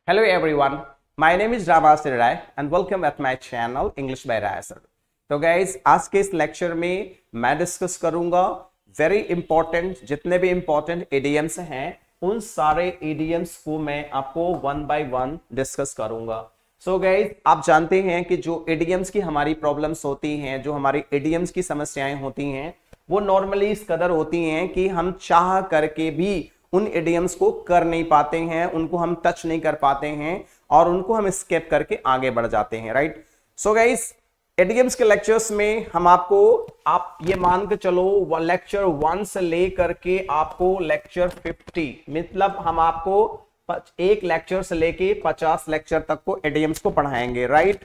Hello everyone, my name is Ravasir Rai and welcome at my channel English by Rai sir. तो guys आज के इस lecture में मैं डिस्कस करूंगा वेरी इंपॉर्टेंट जितने भी इंपॉर्टेंट इडियम्स हैं उन सारे इडियम्स को मैं आपको वन बाय वन डिस्कस करूंगा. सो गाइज आप जानते हैं कि जो इडियम्स की हमारी प्रॉब्लम्स होती हैं, जो हमारी इडियम्स की समस्याएं होती हैं, वो नॉर्मली इस कदर होती हैं कि हम चाह करके भी उन इडियम्स को कर नहीं पाते हैं, उनको हम टच नहीं कर पाते हैं और उनको हम स्किप करके आगे बढ़ जाते हैं. राइट. सो गाइस इडियम्स के लेक्चर्स में हम आपको आप ये मान के चलो लेक्चर 1 से लेकर के आपको लेक्चर 50 मतलब हम आपको एक लेक्चर से लेके 50 लेक्चर तक को इडियम्स को पढ़ाएंगे. Right.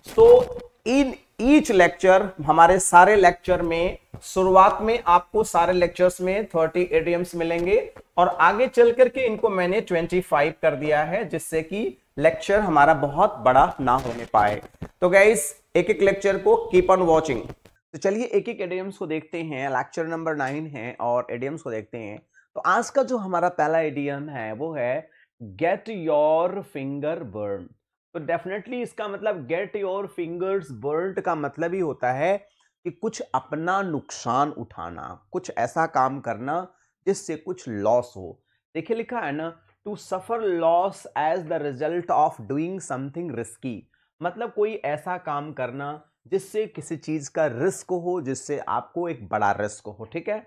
So in each lecture हमारे सारे लेक्चर में शुरुआत में आपको सारे लेक्चर्स में 30 इडियम्स मिलेंगे और आगे चल करके इनको मैंने 25 कर दिया है जिससे कि लेक्चर हमारा बहुत बड़ा ना होने पाए. तो गाइस एक एक लेक्चर को कीप ऑन वॉचिंग. तो चलिए एक एक इडियम्स को देखते हैं. लेक्चर नंबर 9 है और इडियम्स को देखते हैं. तो आज का जो हमारा पहला इडियम है वो है गेट योर फिंगर बर्न. तो डेफिनेटली इसका मतलब गेट योर फिंगर्स बर्न्ड का मतलब ही होता है कि कुछ अपना नुकसान उठाना, कुछ ऐसा काम करना जिससे कुछ लॉस हो. देखिए लिखा है ना, to suffer loss as the result of doing something risky. मतलब कोई ऐसा काम करना जिससे किसी चीज का रिस्क हो, जिससे आपको एक बड़ा रिस्क हो. ठीक है.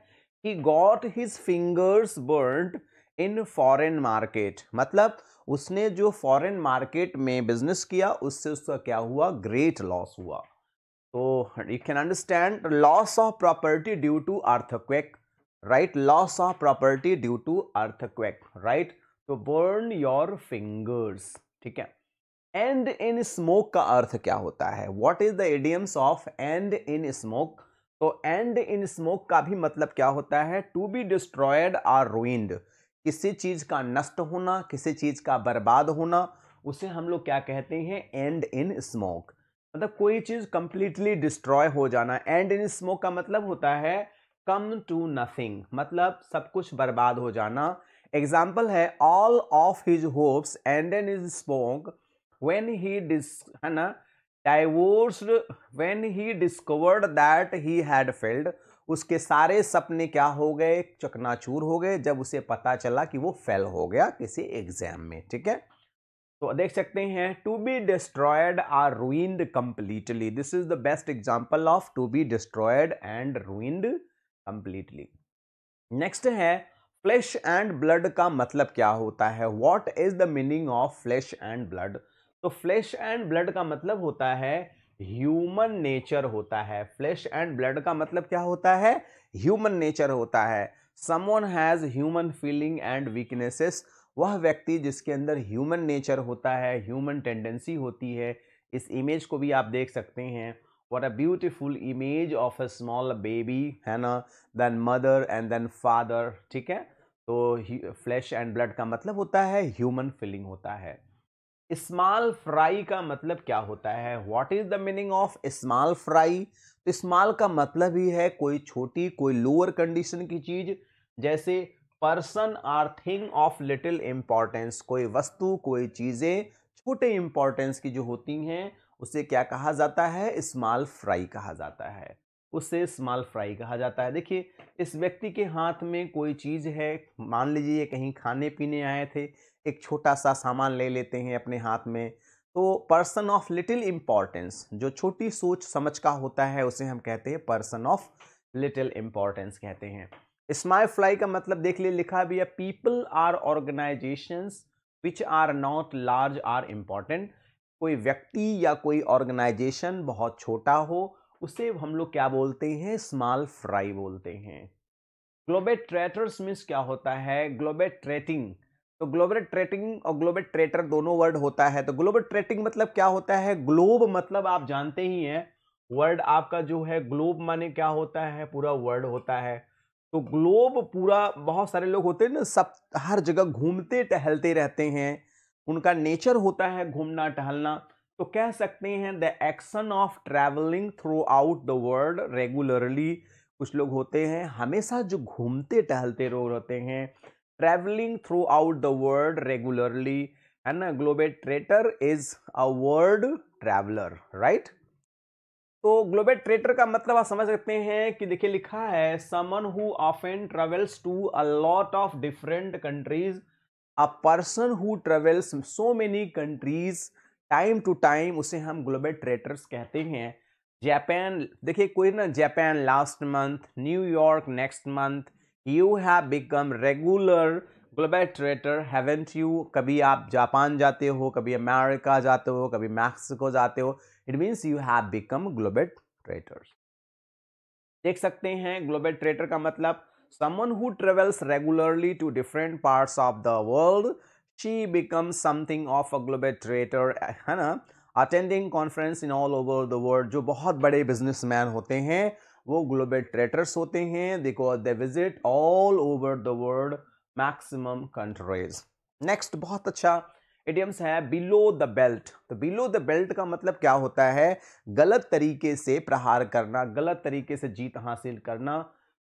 He got his fingers burned in foreign market. मतलब उसने जो फॉरेन मार्केट में बिजनेस किया उससे उसका क्या हुआ, ग्रेट लॉस हुआ. तो you can understand loss of property due to earthquake, right? Loss of property due to earthquake, right? तो burn your fingers. ठीक है. End in smoke का अर्थ क्या होता है? What is the idioms of end in smoke? तो end in smoke का भी मतलब क्या होता है? To be destroyed or ruined. किसी चीज का नष्ट होना, किसी चीज का बर्बाद होना, उसे हम लोग क्या कहते हैं? And in smoke. मतलब कोई चीज कंप्लीटली डिस्ट्रॉय हो जाना. एंड इन स्मोक का मतलब होता है कम टू नथिंग, मतलब सब कुछ बर्बाद हो जाना. एग्जाम्पल है all of his hopes and in his smoke when he है ना divorced when he discovered that he had failed. उसके सारे सपने क्या हो गए? चकनाचूर हो गए जब उसे पता चला कि वो फेल हो गया किसी एग्जाम में. ठीक है. तो देख सकते हैं to be destroyed or ruined completely. This is the best example of to be destroyed and ruined completely. Next है फ्लैश एंड ब्लड का मतलब क्या होता है? What is the meaning of flesh and blood? तो फ्लैश एंड ब्लड का मतलब होता है ह्यूमन नेचर होता है. फ्लैश एंड ब्लड का मतलब क्या होता है? ह्यूमन नेचर होता है. Someone has human feeling and weaknesses. वह व्यक्ति जिसके अंदर ह्यूमन नेचर होता है, ह्यूमन टेंडेंसी होती है. इस इमेज को भी आप देख सकते हैं. What a beautiful image of a small baby, है ना, then mother and then father. ठीक है. तो फ्लैश एंड ब्लड का मतलब होता है ह्यूमन फीलिंग होता है. स्मॉल फ्राई का मतलब क्या होता है? What is the meaning of small fry? तो स्मॉल का मतलब ही है कोई छोटी, कोई लोअर कंडीशन की चीज. जैसे person or thing of little importance. कोई वस्तु, कोई चीजें छोटे इंपॉर्टेंस की जो होती हैं उसे क्या कहा जाता है? स्मॉल फ्राई कहा जाता है. उसे स्मॉल फ्राई कहा जाता है. देखिए इस व्यक्ति के हाथ में कोई चीज है, मान लीजिए कहीं खाने पीने आए थे, एक छोटा सा सामान ले लेते हैं अपने हाथ में. तो पर्सन ऑफ लिटिल इंपॉर्टेंस, जो छोटी सोच समझ का होता है, उसे हम कहते हैं पर्सन ऑफ लिटिल इंपॉर्टेंस कहते हैं. स्मॉल फ्राई का मतलब देख लिए लिखा भी है people or organisations which are not large or important. कोई व्यक्ति या कोई ऑर्गेनाइजेशन बहुत छोटा हो उसे हम लोग क्या बोलते हैं? स्मॉल फ्राई बोलते हैं. ग्लोबेट्रेटर्स मीन्स क्या होता है? ग्लोबेट्रेटिंग. तो ग्लोबेट्रेटिंग और ग्लोबेट्रेटर दोनों वर्ड होता है. तो ग्लोबेट्रेटिंग मतलब क्या होता है? ग्लोब मतलब आप जानते ही हैं, वर्ड आपका जो है ग्लोब माने क्या होता है? पूरा वर्ड होता है. तो ग्लोब पूरा, बहुत सारे लोग होते हैं ना, सब हर जगह घूमते टहलते रहते हैं, उनका नेचर होता है घूमना टहलना. तो कह सकते हैं the action of travelling throughout the world regularly. कुछ लोग होते हैं हमेशा जो घूमते टहलते लोग होते हैं, travelling throughout the world regularly है ना। Globetrotter is a world traveller, right. तो ग्लोबेट्रेटर का मतलब आप समझ सकते हैं कि देखिए लिखा है someone who often travels to a lot of different countries, a person who travels so many countries time to time, उसे हम ग्लोबेट्रेटर्स कहते हैं। जापान, देखिए कोई ना, Japan last month, New York next month, you have become regular ग्लोबेट्रेटर haven't you. कभी आप Japan जाते हो, कभी अमेरिका जाते हो, कभी मैक्सिको जाते हो, it means you have become globetrotter. देख सकते हैं ग्लोबेट्रेटर का मतलब someone who travels regularly to different parts of the world, she becomes something of a globetrotter, है ना। Attending conference in all over the world, जो बहुत बड़े बिजनेसमैन होते हैं वो ग्लोबेट्रेटर्स होते हैं, because they visit all over the world maximum countries. Next बहुत अच्छा इडियम्स है बिलो द बेल्ट। तो बिलो द बेल्ट का मतलब क्या होता है? गलत तरीके से प्रहार करना, गलत तरीके से जीत हासिल करना।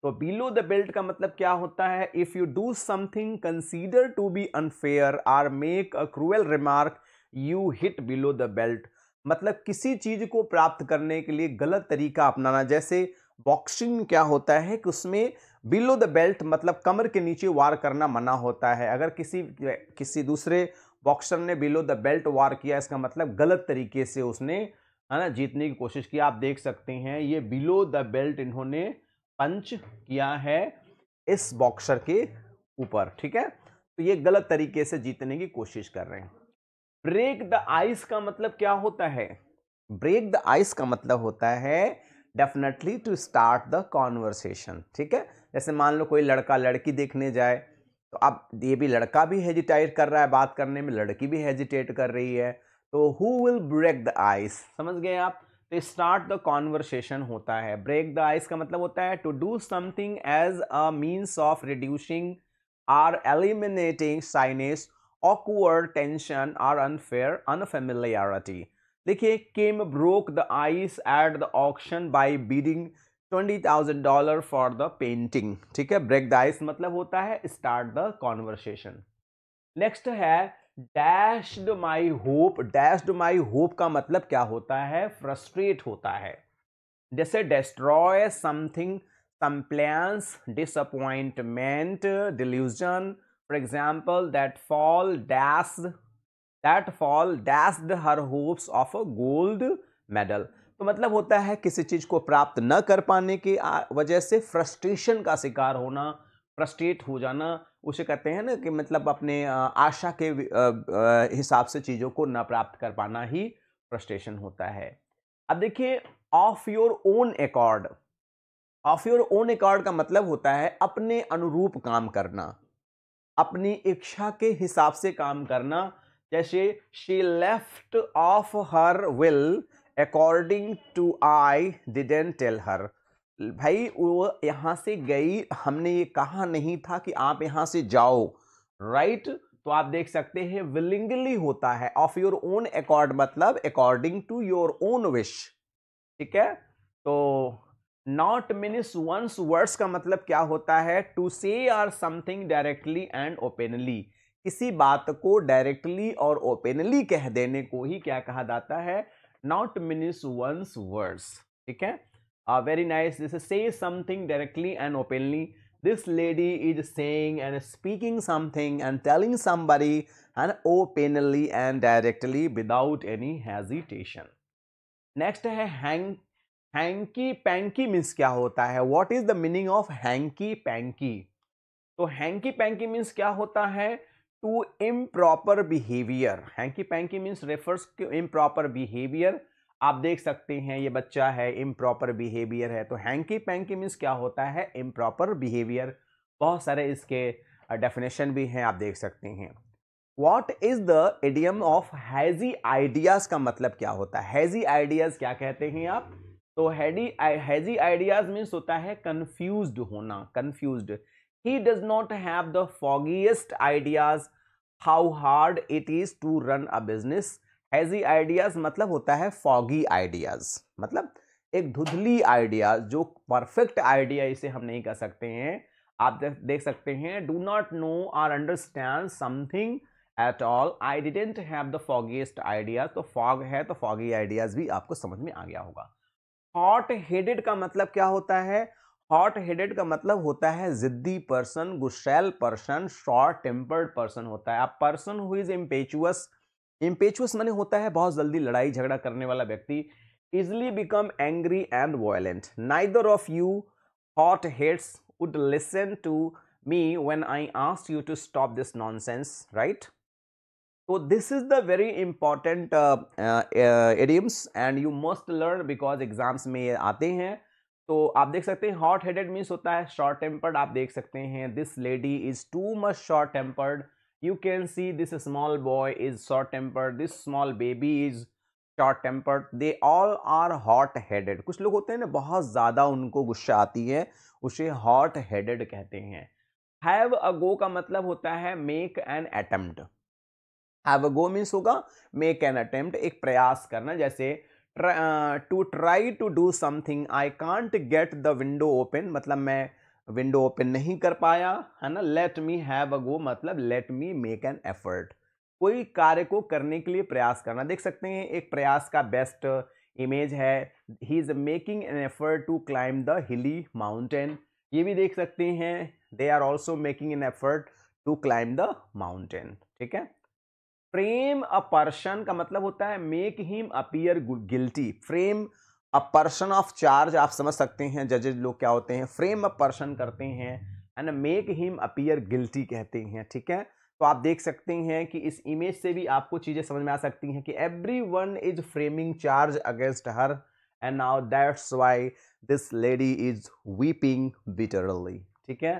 तो बिलो द बेल्ट का मतलब क्या होता है? If you do something consider to be unfair or make a cruel remark, you hit below the belt. मतलब किसी चीज को प्राप्त करने के लिए गलत तरीका अपनाना। जैसे बॉक्सिंग में क्या होता है कि उसमें बिलो द बेल्ट मतलब कमर के नीचे वार करना मना होता है। अगर किसी दूसरे बॉक्सर ने बिलो द बेल्ट वार किया, इसका मतलब गलत तरीके से उसने, है ना, जीतने की कोशिश की। आप देख सकते हैं ये बिलो द बेल्ट इन्होंने पंच किया है इस बॉक्सर के ऊपर, ठीक है। तो ये गलत तरीके से जीतने की कोशिश कर रहे हैं। ब्रेक द आइस का मतलब क्या होता है? ब्रेक द आइस का मतलब होता है definitely to start the conversation, ठीक है। जैसे मान लो कोई लड़का लड़की देखने जाए, तो अब ये भी लड़का भी हेजिटेट कर रहा है बात करने में, लड़की भी हेजिटेट कर रही है, तो who will break the ice, समझ गए आप। तो स्टार्ट द कॉन्वर्सेशन होता है। ब्रेक द आइस का मतलब होता है to do something as a means of reducing or eliminating shyness, awkward tension or unfair unfamiliarity। देखिए किम broke the ice at the auction by bidding $20,000 for the painting, ठीक है। break the ice मतलब होता है start the conversation। नेक्स्ट है dashed my hope. Dashed my hope का मतलब क्या होता है? फ्रस्ट्रेट होता है। जैसे destroy something, some plans, disappointment, delusion। For example, that fall dashed her hopes of a gold medal। तो मतलब होता है किसी चीज को प्राप्त न कर पाने की वजह से फ्रस्ट्रेशन का शिकार होना, फ्रस्ट्रेट हो जाना, उसे कहते हैं ना कि मतलब अपने आशा के हिसाब से चीजों को न प्राप्त कर पाना ही फ्रस्ट्रेशन होता है। अब देखिए of your own accord. Of your own accord का मतलब होता है अपने अनुरूप काम करना, अपनी इच्छा के हिसाब से काम करना। जैसे she left of her will according to I didn't tell her. भाई वो यहां से गई, हमने ये कहा नहीं था कि आप यहां से जाओ, राइट। तो आप देख सकते हैं विलिंगली होता है। ऑफ योर ओन अकॉर्ड मतलब according to your own wish, ठीक है। तो नॉट मीन्स वंस वर्ड्स का मतलब क्या होता है? To say or something directly and openly. किसी बात को डायरेक्टली और ओपनली कह देने को ही क्या कहा जाता है? नॉट मीन्स वंस वर्ड्स, ठीक है। Very nice. जैसे से something directly and openly, this lady is saying and speaking something and telling somebody and openly and directly without any hesitation। Next है हैंकी पैंकी मीन्स क्या होता है? What is the meaning of hanky panky? तो hanky panky means क्या होता है? To improper behaviour. Hanky panky means refers to improper behaviour. आप देख सकते हैं ये बच्चा है, इम्प्रॉपर बिहेवियर है। तो हैंकी पैंकी मीन्स क्या होता है? Improper behaviour. बहुत सारे इसके डेफिनेशन भी हैं, आप देख सकते हैं। What is the idiom of hazy ideas का मतलब क्या होता है? hazy ideas क्या कहते हैं आप? तो hazy ideas मीन्स होता है confused होना, confused। He does not have the foggiest ideas how hard it is to run a business। hazy ideas मतलब होता है foggy ideas, मतलब एक धुंधली आइडिया, जो परफेक्ट आइडिया इसे हम नहीं कह सकते हैं। आप देख सकते हैं do not know or understand something at all, I didn't have the foggiest ideas. तो फॉग है तो फॉगी आइडियाज भी आपको समझ में आ गया होगा। हॉट हेडेड का मतलब क्या होता है? हॉट हेडेड का मतलब होता है जिद्दी पर्सन, गुस्सैल पर्सन, शॉर्ट टेम्पर्ड पर्सन होता है। A person who is impetuous, impetuous माने होता है बहुत जल्दी लड़ाई झगड़ा करने वाला व्यक्ति। Easily become angry and violent. Neither of you hot heads would listen to me when I asked you to stop this nonsense, right? So this is the very important idioms and you must learn because exams में ये आते हैं। तो आप देख सकते हैं hot headed means होता है शॉर्ट टेम्पर्ड। आप देख सकते हैं this lady is too much short tempered. You can see this small boy is short tempered, this small baby is short tempered, they all are hot headed. कुछ लोग होते हैं ना बहुत ज्यादा उनको गुस्सा आती है, उसे हॉट हेडेड कहते हैं। हैव अ गो का मतलब होता है make an attempt. Have a go means होगा मेक एन अटेम्प्ट, एक प्रयास करना। जैसे to try to do something, I can't get the window open, मतलब मैं विंडो ओपन नहीं कर पाया, है ना। लेट मी हैव अ गो मतलब let me make an effort, कोई कार्य को करने के लिए प्रयास करना। देख सकते हैं एक प्रयास का बेस्ट इमेज है, he is making an effort to climb the hilly mountain. ये भी देख सकते हैं they are also making an effort to climb the mountain, ठीक है। फ्रेम अ पर्सन का मतलब होता है make him appear guilty. Frame a person of charge आप समझ सकते हैं जजेज लोग क्या होते हैं, फ्रेम अ पर्सन करते हैं and make him appear guilty कहते हैं, ठीक है। तो आप देख सकते हैं कि इस इमेज से भी आपको चीजें समझ में आ सकती हैं कि everyone is framing charge against her and now that's why this lady is weeping bitterly, ठीक है।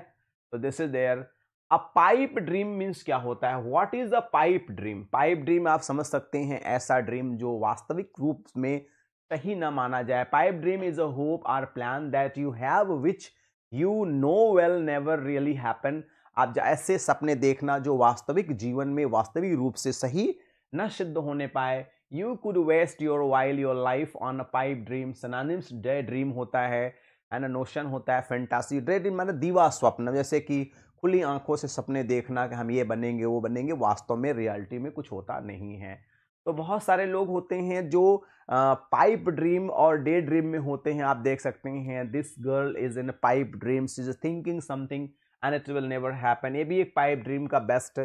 तो this is there. A pipe dream means क्या होता है? What is a pipe dream? Pipe dream आप समझ सकते हैं ऐसा ड्रीम जो वास्तविक रूप में सही न माना जाए। Pipe dream is a hope or plan that you have which you know well never really happen. आप ऐसे सपने देखना जो वास्तविक जीवन में वास्तविक रूप से सही न सिद्ध होने पाए। You could waste your while your life on a pipe dream. Synonyms day dream होता है एंड नोशन होता है फैंटासी। डे ड्रीम माने दीवा स्वप्न, जैसे कि खुली आंखों से सपने देखना कि हम ये बनेंगे वो बनेंगे, वास्तव में रियलिटी में कुछ होता नहीं है। तो बहुत सारे लोग होते हैं जो पाइप ड्रीम और डे ड्रीम में होते हैं। आप देख सकते हैं this girl is in pipe dreams, is thinking something and it will never happen. ये भी एक पाइप ड्रीम का बेस्ट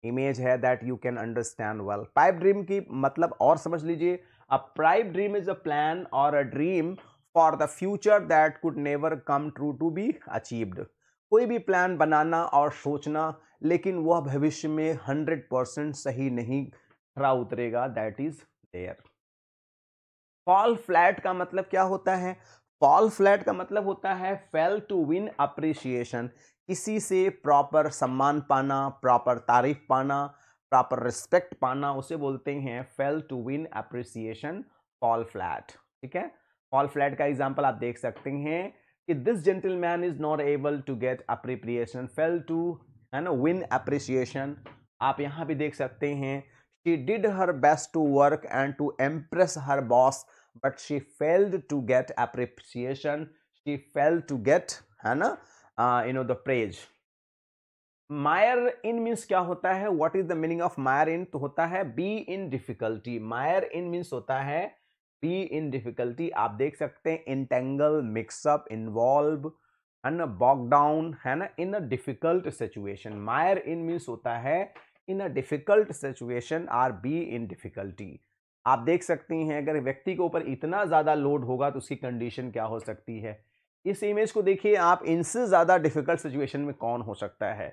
इमेज है that you can understand well. Pipe dream की मतलब और समझ लीजिए, a pipe dream is a plan or a dream for the future that could never come true to be achieved. कोई भी plan बनाना और सोचना लेकिन वह भविष्य में 100% सही नहीं खरा उतरेगा, that is there. Fall flat का मतलब क्या होता है? फॉल फ्लैट का मतलब होता है फेल टू विन अप्रिसिएशन। किसी से प्रॉपर सम्मान पाना, प्रॉपर तारीफ पाना, प्रॉपर रिस्पेक्ट पाना, उसे बोलते हैं fail to win appreciation, fall flat, ठीक है। फॉल फ्लैट का एग्जांपल आप देख सकते हैं कि this gentleman is not able to get appreciation, fail to, है ना, विन अप्रिसिएशन। आप यहां भी देख सकते हैं she did her best to work and to impress her boss but she failed to get appreciation, she failed to get, है ना, the praise। Mayar in means क्या होता है? What is the meaning of मायर इन? तो होता है B in difficulty. Mayar in means होता है बी इन डिफिकल्टी। आप देख सकते हैं इंटेंगल, मिक्सअप, इन्वॉल्व, है ना, बॉग डाउन, है ना, इन a difficult situation. Mayar in means होता है in a difficult situation or be in difficulty. आप देख सकते हैं अगर व्यक्ति के ऊपर इतना ज्यादा लोड होगा तो उसकी कंडीशन क्या हो सकती है। इस इमेज को देखिए आप, इनसे ज्यादा डिफिकल्ट सिचुएशन में कौन हो सकता है?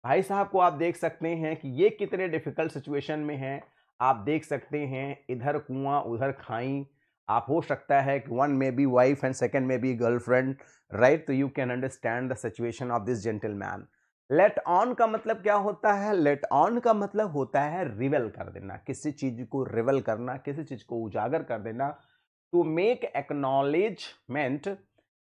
भाई साहब को आप देख सकते हैं कि ये कितने डिफिकल्ट सिचुएशन में हैं। आप देख सकते हैं इधर कुआं उधर खाई। आप हो सकता है कि वन में बी वाइफ एंड सेकंड में बी गर्लफ्रेंड, राइट। तो you can understand the situation of this gentleman. Let on का मतलब क्या होता है? लेट ऑन का मतलब होता है रिवेल कर देना, किसी चीज को रिवेल करना, किसी चीज को उजागर कर देना। To make acknowledgement,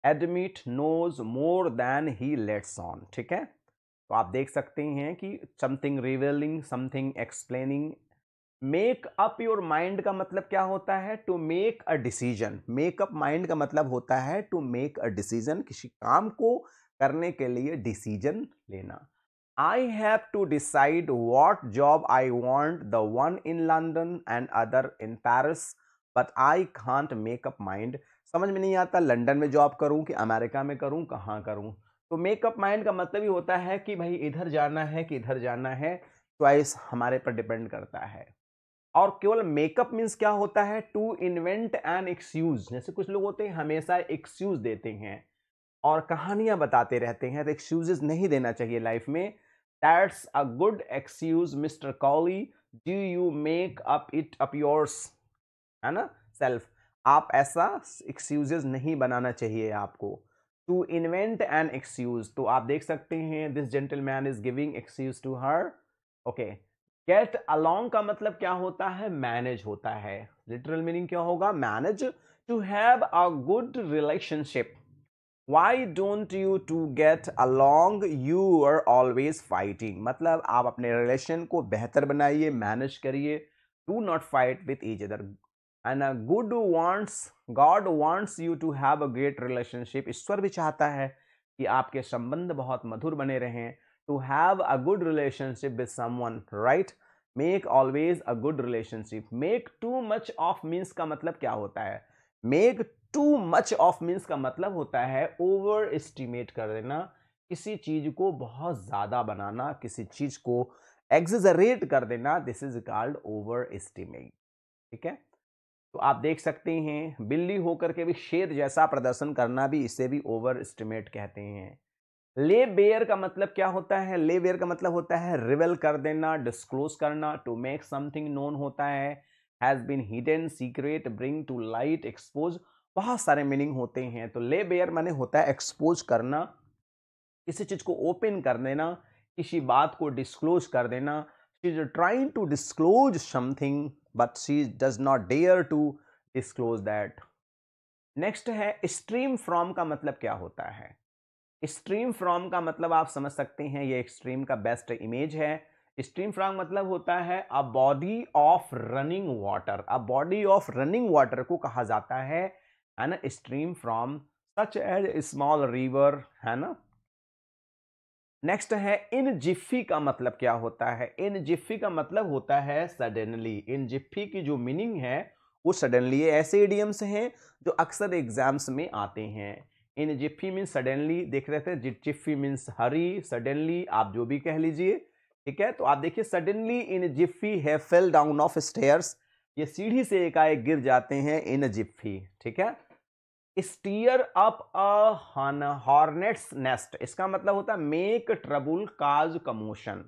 admit, knows more than he lets on, ठीक है। तो आप देख सकते हैं कि something revealing, something explaining. Make up your mind का मतलब क्या होता है? To make a decision. Make up mind का मतलब होता है टू मेक अ डिसीजन, किसी काम को करने के लिए डिसीजन लेना। I have to decide what job I want, the one in London and other in Paris, but I can't make up mind. समझ में नहीं आता लंदन में जॉब करूं कि अमेरिका में करूं, कहां करूं। तो मेकअप माइंड का मतलब ही होता है कि भाई इधर जाना है कि इधर जाना है, चॉइस हमारे पर डिपेंड करता है। और केवल मेकअप मीन्स क्या होता है, टू इन्वेंट एन एक्सक्यूज। जैसे कुछ लोग होते हैं हमेशा एक्सक्यूज देते हैं और कहानियां बताते रहते हैं, तो एक्सक्यूजेस नहीं देना चाहिए लाइफ में। That's a good excuse mister Collie, do you make up it up yours, है ना, सेल्फ। आप ऐसा एक्सक्यूजेस नहीं बनाना चाहिए आपको। टू इन्वेंट एन एक्सक्यूज, तो आप देख सकते हैं this gentleman is giving excuse to her. Okay, get along का मतलब क्या होता है, मैनेज होता है। लिटरल मीनिंग क्या होगा, manage. To have a good relationship, why don't you two get along, you are always fighting. मतलब आप अपने रिलेशन को बेहतर बनाइए, मैनेज करिए। Do not fight with each other. And good wants, God wants you to have a great relationship. ईश्वर भी चाहता है कि आपके संबंध बहुत मधुर बने रहें। To have a good relationship with someone, right. Make always a good relationship. Make too much of means का मतलब क्या होता है, make too much of means का मतलब होता है ओवर एस्टिमेट कर देना, किसी चीज को बहुत ज्यादा बनाना, किसी चीज को एग्जेजरेट कर देना, this is called over estimate. ठीक है, तो आप देख सकते हैं बिल्ली होकर के भी शेर जैसा प्रदर्शन करना भी, इसे भी ओवर एस्टिमेट कहते हैं। ले बेयर का मतलब क्या होता है, ले बेयर का मतलब होता है रिवेल कर देना, डिस्क्लोज करना। टू मेक समथिंग नोन होता है has been hidden, secret, bring to light, expose. बहुत सारे मीनिंग होते हैं। तो ले बेयर माने होता है एक्सपोज करना, किसी चीज को ओपन कर देना, किसी बात को डिस्क्लोज कर देना। She is trying to disclose something but she does not dare to disclose that. Next है स्ट्रीम फ्रॉम का मतलब क्या होता है। स्ट्रीम फ्रॉम का मतलब आप समझ सकते हैं, ये एक्सट्रीम का बेस्ट इमेज है। स्ट्रीम फ्रॉम मतलब होता है a body of running water. A body of running water को कहा जाता है ना, stream from, such as small river, है ना। नेक्स्ट है इन जिफ्फी का मतलब क्या होता है। इन जिफ्फी का मतलब होता है सडनली। इन जिफ्फी की जो मीनिंग है वो सडनली। ये ऐसे इडियम्स हैं जो अक्सर एग्जाम्स में आते हैं। इन जिफ्फी मीन्स सडनली, देख रहे थे, जिफ्फी मीन्स हरी, सडनली, आप जो भी कह लीजिए। ठीक है, तो आप देखिए सडनली इन जिफ्फी है फेल डाउन ऑफ स्टेयर्स, ये सीढ़ी से एकाएक गिर जाते हैं इन जिफ्फी। ठीक है, stir up a hornet's nest, इसका मतलब होता है मेक ट्रबल, काज कमोशन।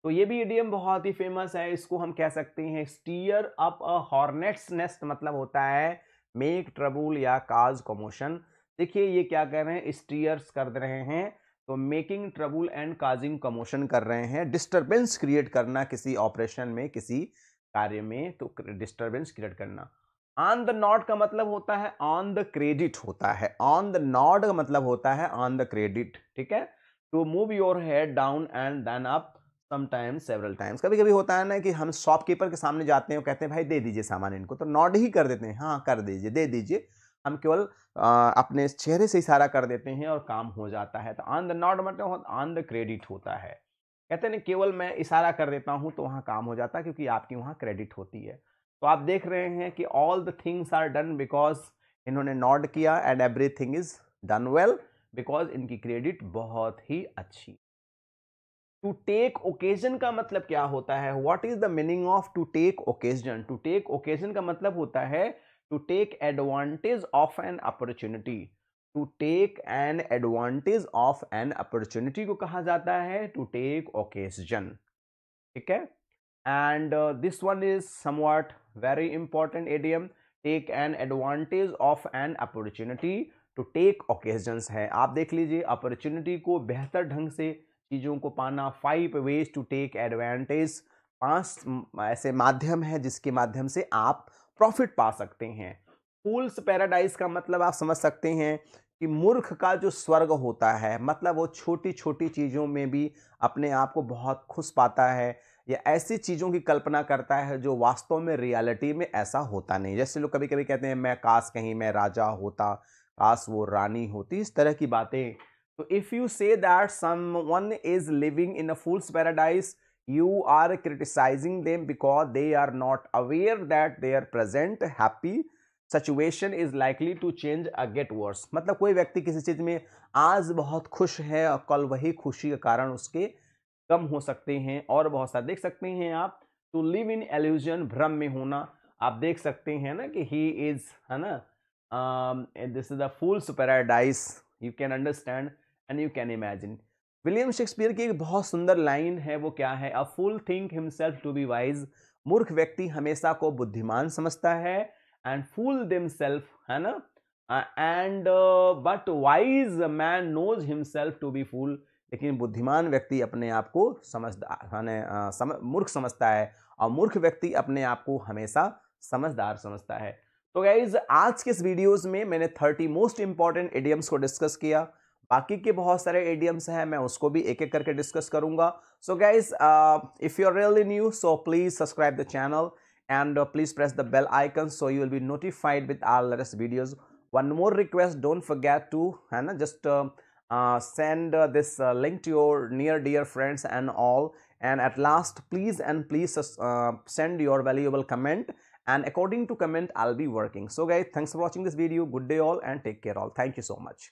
तो ये भी इडियम बहुत ही फेमस है, इसको हम कह सकते हैं stir up a hornet's nest, मतलब होता है मेक ट्रबल या काज कमोशन। देखिए ये क्या कर रहे हैं, स्टीयर्स कर रहे हैं, तो making trouble and causing commotion कर रहे हैं, डिस्टरबेंस क्रिएट करना किसी ऑपरेशन में, किसी कार्य में, तो डिस्टरबेंस क्रिएट करना। ऑन द नॉट का मतलब होता है ऑन द क्रेडिट होता है। ऑन द नॉट का मतलब होता है ऑन द क्रेडिट। ठीक है, to move your head down and then up, sometimes several times. कभी कभी होता है ना कि हम शॉपकीपर के सामने जाते हैं, कहते हैं भाई दे दीजिए सामान इनको, तो नॉट ही कर देते हैं, हाँ कर दीजिए, दे दीजिए। हम केवल अपने चेहरे से इशारा कर देते हैं और काम हो जाता है। तो ऑन द नॉट मतलब ऑन द क्रेडिट होता है। कहते हैं ना केवल मैं इशारा कर देता हूं तो वहां काम हो जाता है, क्योंकि आपकी वहां क्रेडिट होती है। तो आप देख रहे हैं कि all the things are done because, इन्होंने नॉट किया, and everything is done well because इनकी क्रेडिट बहुत ही अच्छी। टू टेक ओकेजन का मतलब क्या होता है, what is the meaning of to take occasion. To take occasion का मतलब होता है to take advantage of an opportunity. To take an advantage of an opportunity को कहा जाता है टू टेक ओकेजन। ठीक है, and this one is somewhat very important idiom, take an advantage of an opportunity, to take occasions है। आप देख लीजिए अपॉर्चुनिटी को बेहतर ढंग से चीज़ों को पाना, 5 ways to take advantage, 5 ऐसे माध्यम है जिसके माध्यम से आप प्रॉफिट पा सकते हैं। फूल्स पैराडाइज का मतलब आप समझ सकते हैं कि मूर्ख का जो स्वर्ग होता है, मतलब वो छोटी छोटी चीज़ों में भी अपने आप को बहुत खुश पाता है, या ऐसी चीज़ों की कल्पना करता है जो वास्तव में रियलिटी में ऐसा होता नहीं। जैसे लोग कभी कभी कहते हैं मैं काश कहीं मैं राजा होता, काश वो रानी होती, इस तरह की बातें। So if you say that someone is living in a fool's paradise, you are criticizing them because they are not aware that their present happy situation is likely to change or get worse. मतलब कोई व्यक्ति किसी चीज में आज बहुत खुश है और कल वही खुशी के कारण उसके कम हो सकते हैं, और बहुत सारे देख सकते हैं आप, टू लिव इन एल्यूजन, भ्रम में होना। आप देख सकते हैं ना कि ही इज, है ना, this is the fool's paradise, you can understand and you can imagine. William Shakespeare की एक बहुत सुंदर लाइन है, वो क्या है? A fool think himself to be wise, मूर्ख व्यक्ति हमेशा को बुद्धिमान समझता है, एंड फूल देमसेल्फ, है ना, and but wise man knows himself to be fool, लेकिन बुद्धिमान व्यक्ति अपने आप को समझदार मूर्ख समझता है, और मूर्ख व्यक्ति अपने आप को हमेशा समझदार समझता है। तो गाइज आज के इस वीडियोस में मैंने 30 मोस्ट इंपॉर्टेंट इडियम्स को डिस्कस किया। बाकी के बहुत सारे इडियम्स हैं, मैं उसको भी एक एक करके डिस्कस करूंगा। So guys if you are really new, so please subscribe the channel and please press the bell icon so you will be notified with our latest videos. One more request, don't forget to just send this link to your near dear friends and all, and at last please send your valuable comment, and according to comment I'll be working. So guys, thanks for watching this video. Good day all, and take care all. Thank you so much.